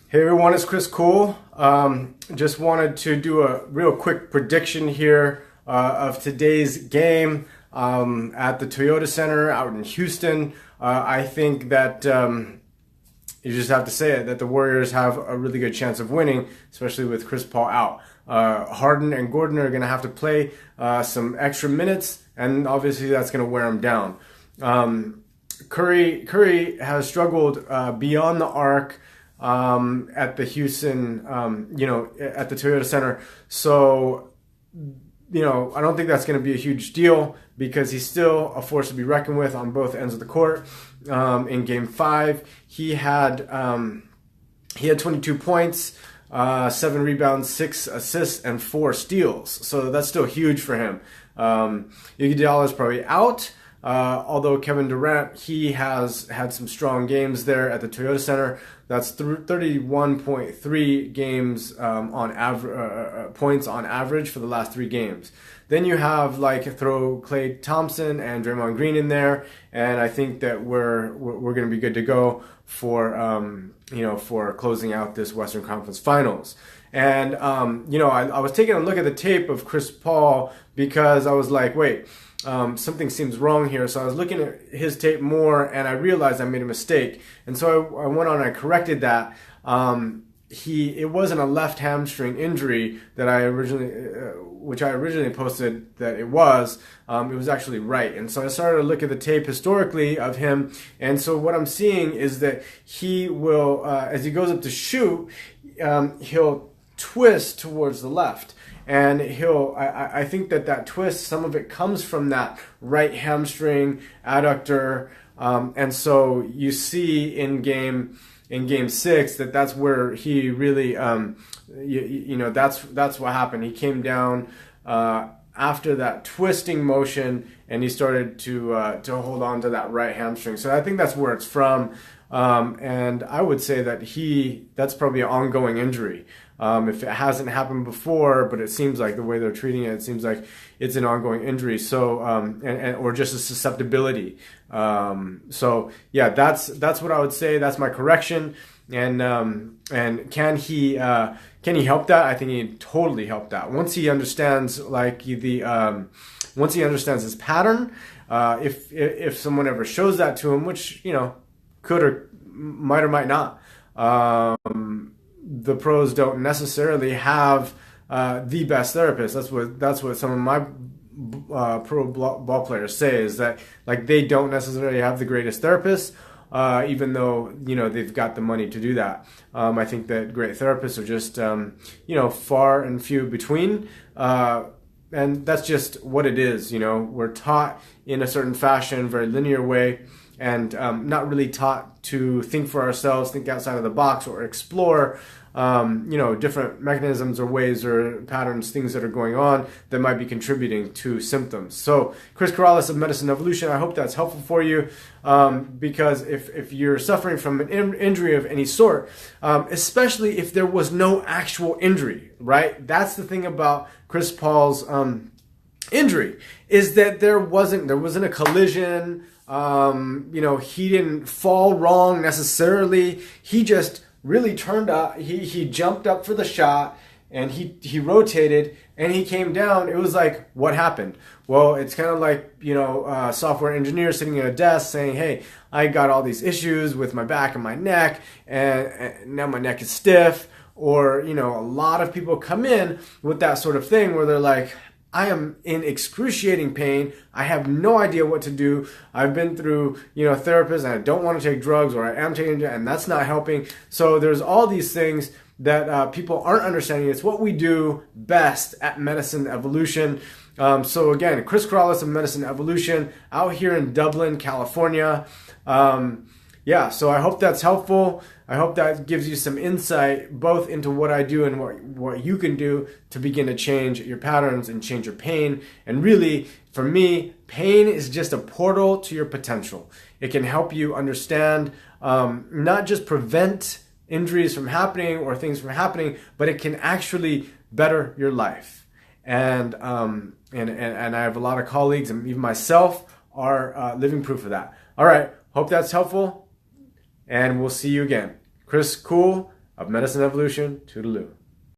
Hey everyone, it's Chris Cool. Just wanted to do a real quick prediction here of today's game at the Toyota Center out in Houston. I think that you just have to say it, that the Warriors have a really good chance of winning, especially with Chris Paul out. Harden and Gordon are going to have to play some extra minutes, and obviously that's going to wear them down. Curry has struggled beyond the arc at the Houston, at the Toyota Center. So, I don't think that's going to be a huge deal because he's still a force to be reckoned with on both ends of the court. In Game 5, he had 22 points, 7 rebounds, 6 assists, and 4 steals. So that's still huge for him. Iguodala is probably out. Although Kevin Durant, he has had some strong games there at the Toyota Center. That's 31.3 games on average, points on average for the last 3 games. Then you have throw Klay Thompson and Draymond Green in there, and I think that we're going to be good to go for for closing out this Western Conference Finals. And I was taking a look at the tape of Chris Paul because I was like, wait. Something seems wrong here. So I was looking at his tape more and I realized I made a mistake. And so I went on and I corrected that. It wasn't a left hamstring injury that which I originally posted that it was. It was actually right. And so I started to look at the tape historically of him. And so what I'm seeing is that he will, as he goes up to shoot, he'll twist towards the left. And I think that twist, some of it comes from that right hamstring adductor. And so you see in game 6 that's where he really, that's what happened. He came down after that twisting motion and he started to hold on to that right hamstring. So I think that's where it's from. And I would say that that's probably an ongoing injury. If it hasn't happened before, but it seems like the way they're treating it, it seems like it's an ongoing injury. So, or just a susceptibility. So yeah, that's what I would say. That's my correction. And can he help that? I think he totally helped that. Once he understands once he understands his pattern, if someone ever shows that to him, which, could or might not, the pros don't necessarily have the best therapist. That's what some of my pro ball players say, is that they don't necessarily have the greatest therapist, even though they've got the money to do that. I think that great therapists are just far and few between, and that's just what it is. We're taught in a certain fashion, very linear way, and not really taught to think for ourselves, think outside of the box, or explore different mechanisms or ways or patterns, things that are going on that might be contributing to symptoms. So Chris Corrales of MedicinEvolution, I hope that's helpful for you, because if you're suffering from an injury of any sort, especially if there was no actual injury, right? That's the thing about Chris Paul's injury, is that there wasn't a collision. He didn't fall wrong necessarily. He just really turned up. He jumped up for the shot and he rotated and he came down. It was like, what happened? Well, it's kind of like, a software engineer sitting at a desk saying, hey, I got all these issues with my back and my neck, and now my neck is stiff. Or, a lot of people come in with that sort of thing where they're like, I am in excruciating pain. I have no idea what to do. I've been through, therapists, and I don't want to take drugs, or I am taking, and that's not helping. So there's all these things that people aren't understanding. It's what we do best at MedicinEvolution. So again, Chris Corrales of MedicinEvolution out here in Dublin, California. So I hope that's helpful. I hope that gives you some insight both into what I do and what you can do to begin to change your patterns and change your pain. And really, for me, pain is just a portal to your potential. It can help you understand, not just prevent injuries from happening or things from happening, but it can actually better your life. And I have a lot of colleagues, and even myself are living proof of that. All right, hope that's helpful. And we'll see you again. Chris Cool of Medicine Evolution. Toodaloo.